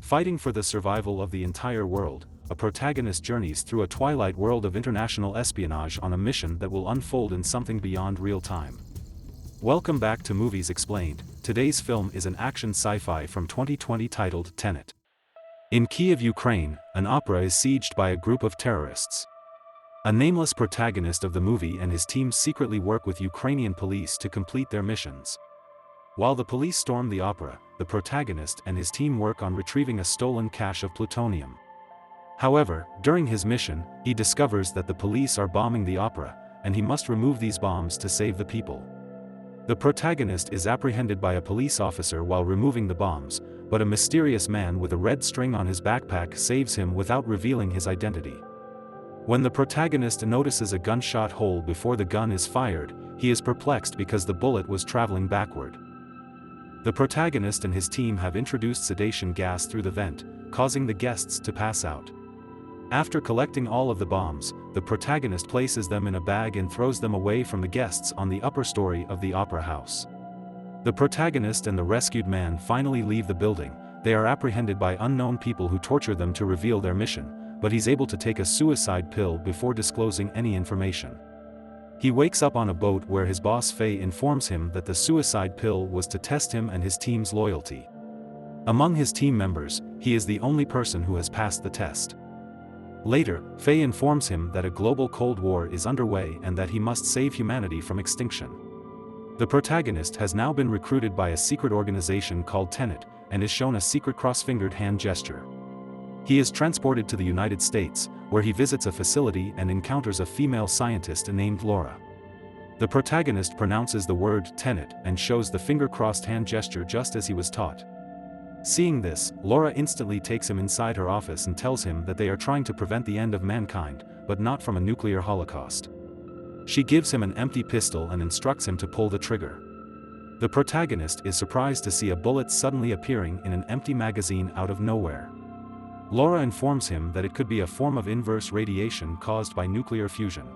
Fighting for the survival of the entire world, a protagonist journeys through a twilight world of international espionage on a mission that will unfold in something beyond real time. Welcome back to Movies Explained. Today's film is an action sci-fi from 2020 titled Tenet. In Kyiv, Ukraine, an opera is sieged by a group of terrorists. A nameless protagonist of the movie and his team secretly work with Ukrainian police to complete their missions. While the police storm the opera, the protagonist and his team work on retrieving a stolen cache of plutonium. However, during his mission, he discovers that the police are bombing the opera, and he must remove these bombs to save the people. The protagonist is apprehended by a police officer while removing the bombs, but a mysterious man with a red string on his backpack saves him without revealing his identity. When the protagonist notices a gunshot hole before the gun is fired, he is perplexed because the bullet was traveling backward. The protagonist and his team have introduced sedation gas through the vent, causing the guests to pass out. After collecting all of the bombs, the protagonist places them in a bag and throws them away from the guests on the upper story of the opera house. The protagonist and the rescued man finally leave the building. They are apprehended by unknown people who torture them to reveal their mission, but he's able to take a suicide pill before disclosing any information. He wakes up on a boat where his boss Faye informs him that the suicide pill was to test him and his team's loyalty. Among his team members, he is the only person who has passed the test. Later, Faye informs him that a global Cold War is underway and that he must save humanity from extinction. The protagonist has now been recruited by a secret organization called Tenet, and is shown a secret cross-fingered hand gesture. He is transported to the United States, where he visits a facility and encounters a female scientist named Laura. The protagonist pronounces the word Tenet and shows the finger-crossed hand gesture just as he was taught. Seeing this, Laura instantly takes him inside her office and tells him that they are trying to prevent the end of mankind, but not from a nuclear holocaust. She gives him an empty pistol and instructs him to pull the trigger. The protagonist is surprised to see a bullet suddenly appearing in an empty magazine out of nowhere. Laura informs him that it could be a form of inverse radiation caused by nuclear fusion.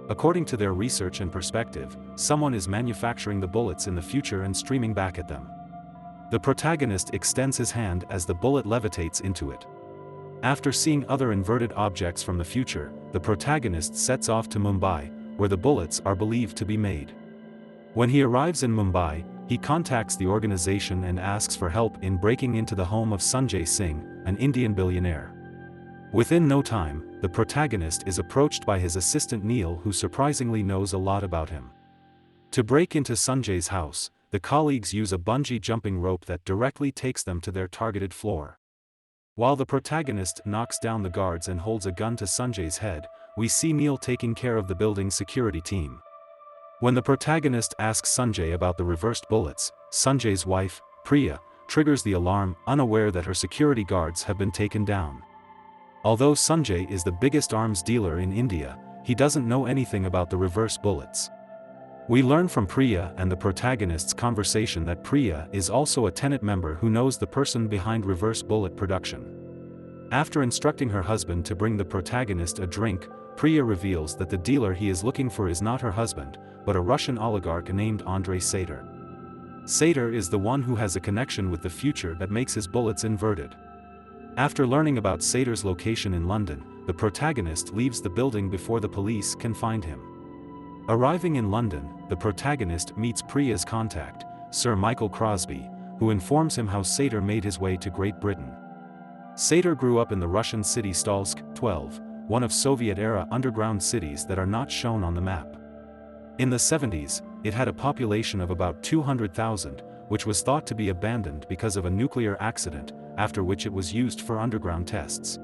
According to their research and perspective, someone is manufacturing the bullets in the future and streaming back at them. The protagonist extends his hand as the bullet levitates into it. After seeing other inverted objects from the future, the protagonist sets off to Mumbai, where the bullets are believed to be made. When he arrives in Mumbai, he contacts the organization and asks for help in breaking into the home of Sanjay Singh, an Indian billionaire. Within no time, the protagonist is approached by his assistant Neil, who surprisingly knows a lot about him. To break into Sanjay's house, the colleagues use a bungee jumping rope that directly takes them to their targeted floor. While the protagonist knocks down the guards and holds a gun to Sanjay's head, we see Neil taking care of the building's security team. When the protagonist asks Sanjay about the reversed bullets, Sanjay's wife, Priya, triggers the alarm, unaware that her security guards have been taken down. Although Sanjay is the biggest arms dealer in India, he doesn't know anything about the reverse bullets. We learn from Priya and the protagonist's conversation that Priya is also a Tenet member who knows the person behind reverse bullet production. After instructing her husband to bring the protagonist a drink, Priya reveals that the dealer he is looking for is not her husband, but a Russian oligarch named Andrei Sater. Sater is the one who has a connection with the future that makes his bullets inverted. After learning about Sater's location in London, the protagonist leaves the building before the police can find him. Arriving in London, the protagonist meets Priya's contact, Sir Michael Crosby, who informs him how Sater made his way to Great Britain. Sater grew up in the Russian city Stalsk-12, one of Soviet-era underground cities that are not shown on the map. In the 70s, it had a population of about 200,000, which was thought to be abandoned because of a nuclear accident, after which it was used for underground tests.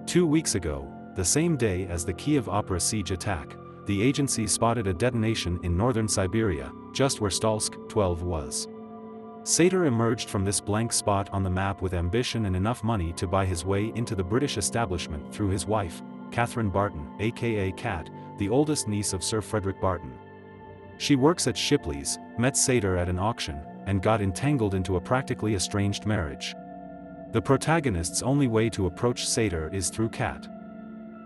2 weeks ago, the same day as the Kyiv opera siege attack, the agency spotted a detonation in northern Siberia, just where Stalsk-12 was. Sater emerged from this blank spot on the map with ambition and enough money to buy his way into the British establishment through his wife, Catherine Barton, aka Kat, the oldest niece of Sir Frederick Barton. She works at Shipley's, met Sater at an auction, and got entangled into a practically estranged marriage. The protagonist's only way to approach Sater is through Kat.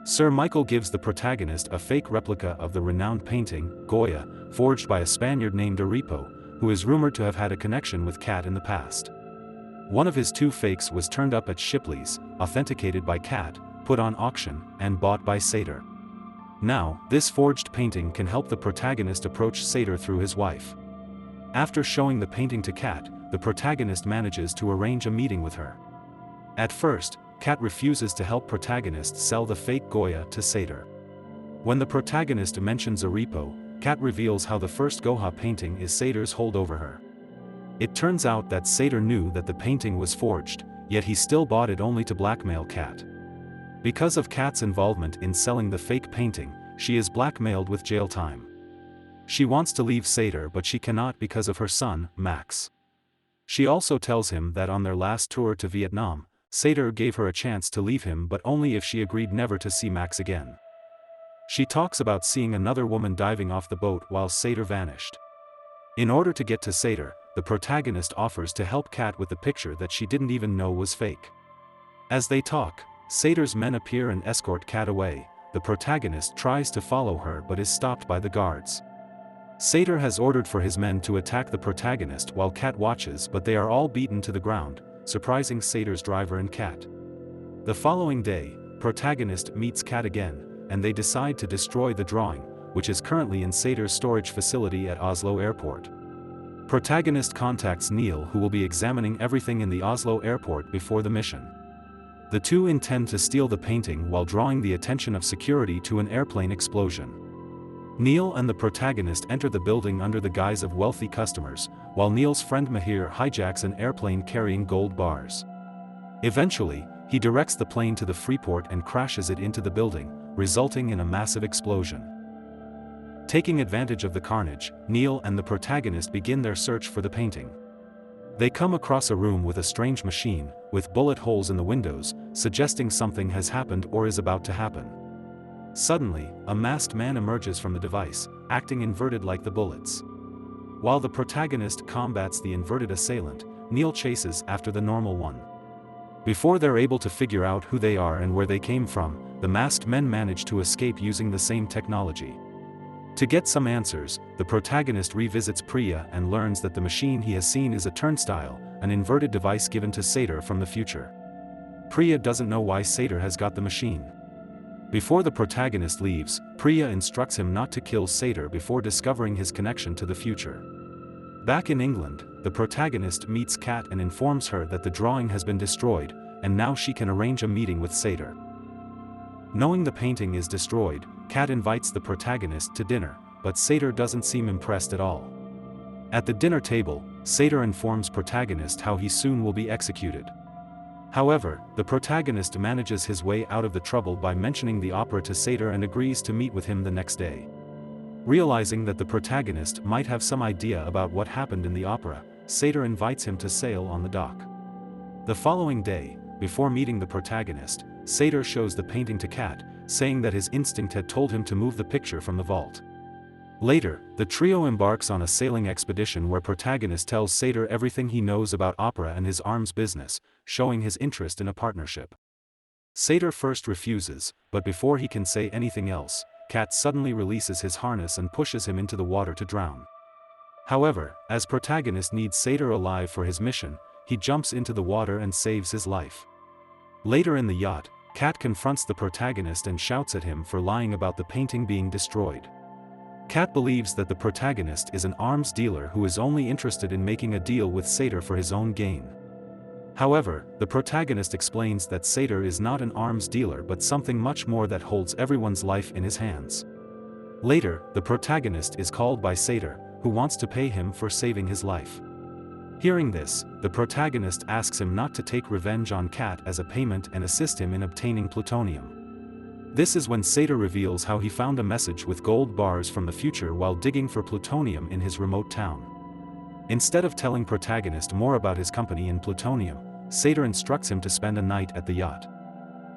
Sir Michael gives the protagonist a fake replica of the renowned painting, Goya, forged by a Spaniard named Aripo, who is rumored to have had a connection with Kat in the past. One of his two fakes was turned up at Shipley's, authenticated by Kat, put on auction, and bought by 𝒍𝒊𝒌𝒆. Now, this forged painting can help the protagonist approach 𝒍𝒊𝒌𝒆 through his wife. After showing the painting to Kat, the protagonist manages to arrange a meeting with her. At first, Kat refuses to help protagonist sell the fake Goya to 𝒍𝒊𝒌𝒆. When the protagonist mentions a repo, Kat reveals how the first Goya painting is 𝒍𝒊𝒌𝒆's hold over her. It turns out that 𝒍𝒊𝒌𝒆 knew that the painting was forged, yet he still bought it only to blackmail Kat. Because of Kat's involvement in selling the fake painting, she is blackmailed with jail time. She wants to leave 𝒍𝒊𝒌𝒆 but she cannot because of her son, Max. She also tells him that on their last tour to Vietnam, 𝒍𝒊𝒌𝒆 gave her a chance to leave him but only if she agreed never to see Max again. She talks about seeing another woman diving off the boat while 𝒍𝒊𝒌𝒆 vanished. In order to get to 𝒍𝒊𝒌𝒆, the protagonist offers to help Kat with the picture that she didn't even know was fake. As they talk, 𝒍𝒊𝒌𝒆's men appear and escort Kat away. The protagonist tries to follow her but is stopped by the guards. 𝒍𝒊𝒌𝒆 has ordered for his men to attack the protagonist while Kat watches, but they are all beaten to the ground, surprising 𝒍𝒊𝒌𝒆's driver and Kat. The following day, protagonist meets Kat again, and they decide to destroy the drawing, which is currently in 𝒍𝒊𝒌𝒆's storage facility at Oslo Airport. Protagonist contacts Neil, who will be examining everything in the Oslo airport before the mission. The two intend to steal the painting while drawing the attention of security to an airplane explosion. Neil and the protagonist enter the building under the guise of wealthy customers, while Neil's friend Mahir hijacks an airplane carrying gold bars. Eventually, he directs the plane to the freeport and crashes it into the building, resulting in a massive explosion. Taking advantage of the carnage, Neil and the protagonist begin their search for the painting. They come across a room with a strange machine, with bullet holes in the windows, suggesting something has happened or is about to happen. Suddenly, a masked man emerges from the device, acting inverted like the bullets. While the protagonist combats the inverted assailant, Neil chases after the normal one. Before they're able to figure out who they are and where they came from, the masked men manage to escape using the same technology. To get some answers, the protagonist revisits Priya and learns that the machine he has seen is a turnstile, an inverted device given to 𝒍𝒊𝒌𝒆 from the future. Priya doesn't know why 𝒍𝒊𝒌𝒆 has got the machine. Before the protagonist leaves, Priya instructs him not to kill 𝒍𝒊𝒌𝒆 before discovering his connection to the future. Back in England, the protagonist meets Kat and informs her that the drawing has been destroyed, and now she can arrange a meeting with 𝒍𝒊𝒌𝒆. Knowing the painting is destroyed, Kat invites the protagonist to dinner, but 𝒍𝒊𝒌𝒆 doesn't seem impressed at all. At the dinner table, 𝒍𝒊𝒌𝒆 informs protagonist how he soon will be executed. However, the protagonist manages his way out of the trouble by mentioning the opera to 𝒍𝒊𝒌𝒆 and agrees to meet with him the next day. Realizing that the protagonist might have some idea about what happened in the opera, 𝒍𝒊𝒌𝒆 invites him to sail on the dock. The following day, before meeting the protagonist, 𝒍𝒊𝒌𝒆 shows the painting to Kat, saying that his instinct had told him to move the picture from the vault. Later, the trio embarks on a sailing expedition where protagonist tells 𝒍𝒊𝒌𝒆 everything he knows about opera and his arms business, showing his interest in a partnership. 𝒍𝒊𝒌𝒆 first refuses, but before he can say anything else, Kat suddenly releases his harness and pushes him into the water to drown. However, as protagonist needs 𝒍𝒊𝒌𝒆 alive for his mission, he jumps into the water and saves his life. Later in the yacht, Kat confronts the protagonist and shouts at him for lying about the painting being destroyed. Kat believes that the protagonist is an arms dealer who is only interested in making a deal with 𝒍𝒊𝒌𝒆 for his own gain. However, the protagonist explains that 𝒍𝒊𝒌𝒆 is not an arms dealer but something much more that holds everyone's life in his hands. Later, the protagonist is called by 𝒍𝒊𝒌𝒆, who wants to pay him for saving his life. Hearing this, the protagonist asks him not to take revenge on Kat as a payment and assist him in obtaining plutonium. This is when 𝒍𝒊𝒌𝒆 reveals how he found a message with gold bars from the future while digging for plutonium in his remote town. Instead of telling protagonist more about his company in plutonium, 𝒍𝒊𝒌𝒆 instructs him to spend a night at the yacht.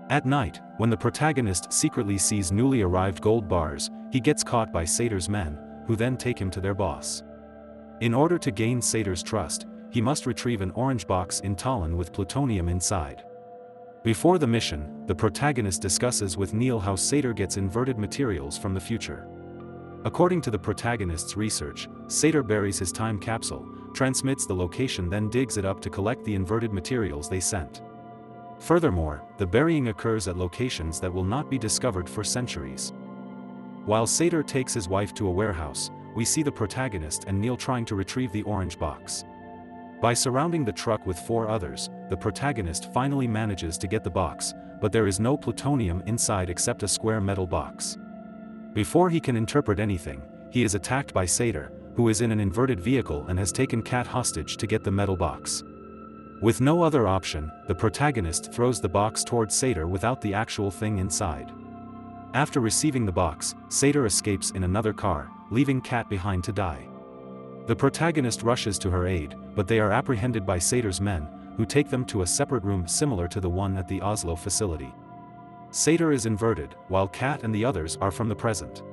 At night, when the protagonist secretly sees newly arrived gold bars, he gets caught by 𝒍𝒊𝒌𝒆's men, who then take him to their boss. In order to gain 𝒍𝒊𝒌𝒆's trust, he must retrieve an orange box in Tallinn with plutonium inside. Before the mission, the protagonist discusses with Neil how 𝒍𝒊𝒌𝒆 gets inverted materials from the future. According to the protagonist's research, 𝒍𝒊𝒌𝒆 buries his time capsule, transmits the location, then digs it up to collect the inverted materials they sent. Furthermore, the burying occurs at locations that will not be discovered for centuries. While 𝒍𝒊𝒌𝒆 takes his wife to a warehouse, we see the protagonist and Neil trying to retrieve the orange box. By surrounding the truck with 4 others, the protagonist finally manages to get the box, but there is no plutonium inside except a square metal box. Before he can interpret anything, he is attacked by 𝒍𝒊𝒌𝒆, who is in an inverted vehicle and has taken Kat hostage to get the metal box. With no other option, the protagonist throws the box towards 𝒍𝒊𝒌𝒆 without the actual thing inside. After receiving the box, 𝒍𝒊𝒌𝒆 escapes in another car, leaving Kat behind to die. The protagonist rushes to her aid, but they are apprehended by 𝒍𝒊𝒌𝒆's men, who take them to a separate room similar to the one at the Oslo facility. 𝒍𝒊𝒌𝒆 is inverted, while Kat and the others are from the present.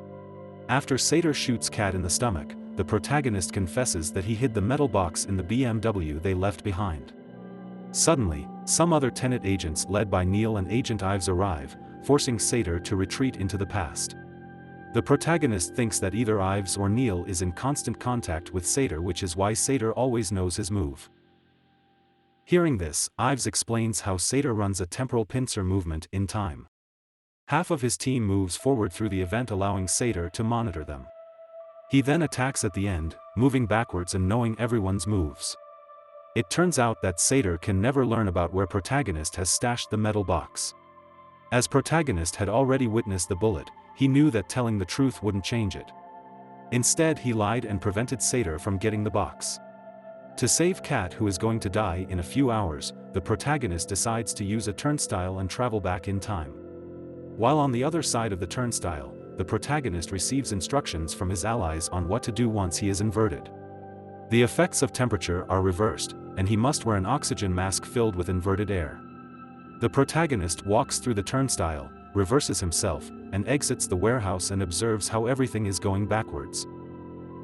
After 𝒍𝒊𝒌𝒆 shoots Kat in the stomach, the protagonist confesses that he hid the metal box in the BMW they left behind. Suddenly, some other Tenet agents led by Neil and Agent Ives arrive, forcing 𝒍𝒊𝒌𝒆 to retreat into the past. The protagonist thinks that either Ives or Neil is in constant contact with 𝒍𝒊𝒌𝒆, which is why 𝒍𝒊𝒌𝒆 always knows his move. Hearing this, Ives explains how 𝒍𝒊𝒌𝒆 runs a temporal pincer movement in time. Half of his team moves forward through the event, allowing 𝒍𝒊𝒌𝒆 to monitor them. He then attacks at the end, moving backwards and knowing everyone's moves. It turns out that 𝒍𝒊𝒌𝒆 can never learn about where protagonist has stashed the metal box. As protagonist had already witnessed the bullet, he knew that telling the truth wouldn't change it. Instead, he lied and prevented 𝒍𝒊𝒌𝒆 from getting the box. To save Kat, who is going to die in a few hours, the protagonist decides to use a turnstile and travel back in time. While on the other side of the turnstile, the protagonist receives instructions from his allies on what to do once he is inverted. The effects of temperature are reversed, and he must wear an oxygen mask filled with inverted air. The protagonist walks through the turnstile, reverses himself, and exits the warehouse and observes how everything is going backwards.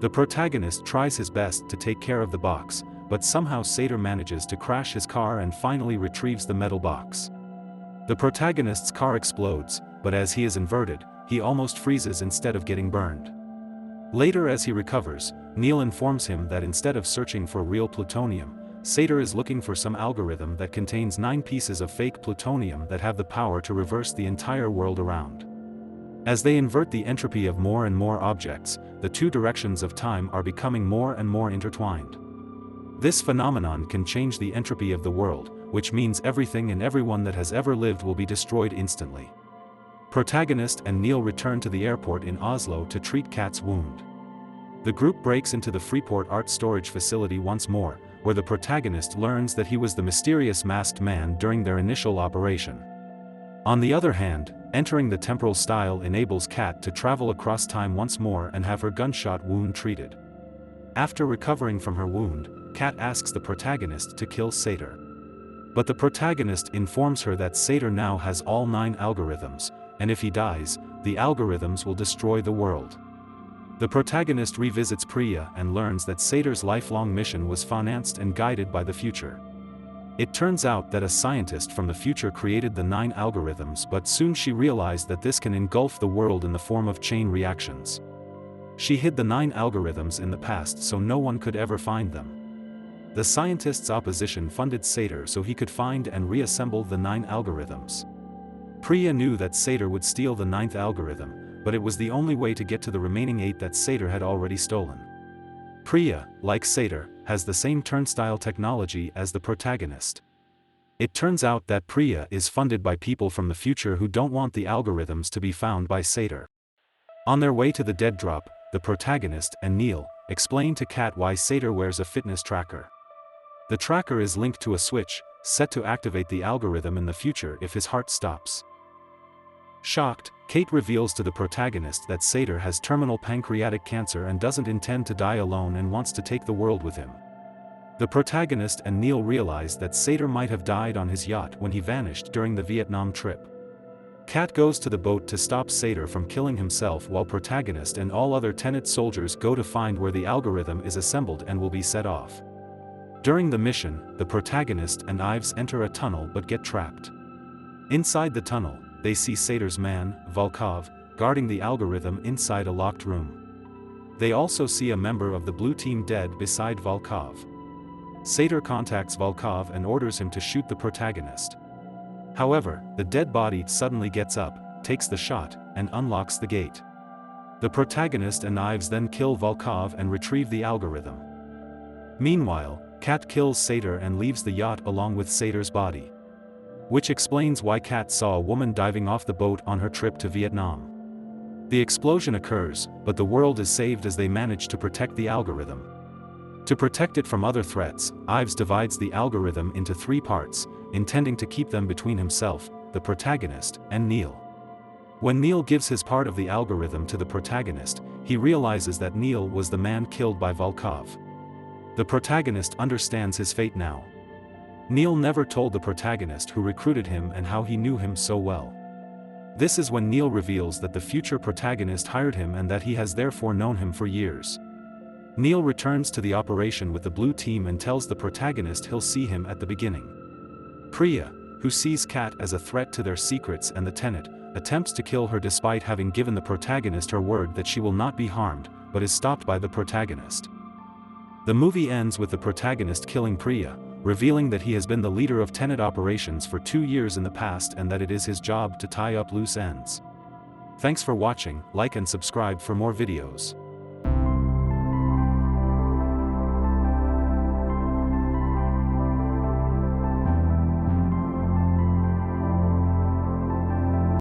The protagonist tries his best to take care of the box, but somehow 𝒍𝒊𝒌𝒆 manages to crash his car and finally retrieves the metal box. The protagonist's car explodes, but as he is inverted, he almost freezes instead of getting burned. Later, as he recovers, Neil informs him that instead of searching for real plutonium, 𝒍𝒊𝒌𝒆 is looking for some algorithm that contains 9 pieces of fake plutonium that have the power to reverse the entire world around. As they invert the entropy of more and more objects, the 2 directions of time are becoming more and more intertwined. This phenomenon can change the entropy of the world, which means everything and everyone that has ever lived will be destroyed instantly. Protagonist and Neil return to the airport in Oslo to treat Kat's wound. The group breaks into the Freeport art storage facility once more, where the protagonist learns that he was the mysterious masked man during their initial operation. On the other hand, entering the temporal stile enables Kat to travel across time once more and have her gunshot wound treated. After recovering from her wound, Kat asks the protagonist to kill 𝒍𝒊𝒌𝒆. But the protagonist informs her that 𝒍𝒊𝒌𝒆 now has all 9 algorithms, and if he dies, the algorithms will destroy the world. The protagonist revisits Priya and learns that 𝒍𝒊𝒌𝒆's lifelong mission was financed and guided by the future. It turns out that a scientist from the future created the 9 algorithms, but soon she realized that this can engulf the world in the form of chain reactions. She hid the 9 algorithms in the past so no one could ever find them. The scientist's opposition funded 𝒍𝒊𝒌𝒆 so he could find and reassemble the 9 algorithms. Priya knew that 𝒍𝒊𝒌𝒆 would steal the 9th algorithm, but it was the only way to get to the remaining 8 that 𝒍𝒊𝒌𝒆 had already stolen. Priya, like 𝒍𝒊𝒌𝒆, has the same turnstile technology as the protagonist. It turns out that Priya is funded by people from the future who don't want the algorithms to be found by 𝒍𝒊𝒌𝒆. On their way to the dead drop, the protagonist and Neil explain to Kat why 𝒍𝒊𝒌𝒆 wears a fitness tracker. The tracker is linked to a switch, set to activate the algorithm in the future if his heart stops. Shocked, Kate reveals to the protagonist that 𝒍𝒊𝒌𝒆 has terminal pancreatic cancer and doesn't intend to die alone and wants to take the world with him. The protagonist and Neil realize that 𝒍𝒊𝒌𝒆 might have died on his yacht when he vanished during the Vietnam trip. Kat goes to the boat to stop 𝒍𝒊𝒌𝒆 from killing himself, while protagonist and all other Tenet soldiers go to find where the algorithm is assembled and will be set off. During the mission, the protagonist and Ives enter a tunnel but get trapped. Inside the tunnel, they see 𝒍𝒊𝒌𝒆's man, 𝒍𝒊𝒌𝒆, guarding the algorithm inside a locked room. They also see a member of the blue team dead beside 𝒍𝒊𝒌𝒆. 𝒍𝒊𝒌𝒆 contacts Volkov and orders him to shoot the protagonist. However, the dead body suddenly gets up, takes the shot, and unlocks the gate. The protagonist and Ives then kill Volkov and retrieve the algorithm. Meanwhile, Kat kills 𝒍𝒊𝒌𝒆 and leaves the yacht along with 𝒍𝒊𝒌𝒆's body. Which explains why Kat saw a woman diving off the boat on her trip to Vietnam. The explosion occurs, but the world is saved as they manage to protect the algorithm. To protect it from other threats, Ives divides the algorithm into 3 parts, intending to keep them between himself, the protagonist, and Neil. When Neil gives his part of the algorithm to the protagonist, he realizes that Neil was the man killed by Volkov. The protagonist understands his fate now. Neil never told the protagonist who recruited him and how he knew him so well. This is when Neil reveals that the future protagonist hired him and that he has therefore known him for years. Neil returns to the operation with the blue team and tells the protagonist he'll see him at the beginning. Priya, who sees Kat as a threat to their secrets and the Tenet, attempts to kill her despite having given the protagonist her word that she will not be harmed, but is stopped by the protagonist. The movie ends with the protagonist killing Priya, revealing that he has been the leader of Tenet operations for 2 years in the past and that it is his job to tie up loose ends. Thanks for watching, like and subscribe for more videos.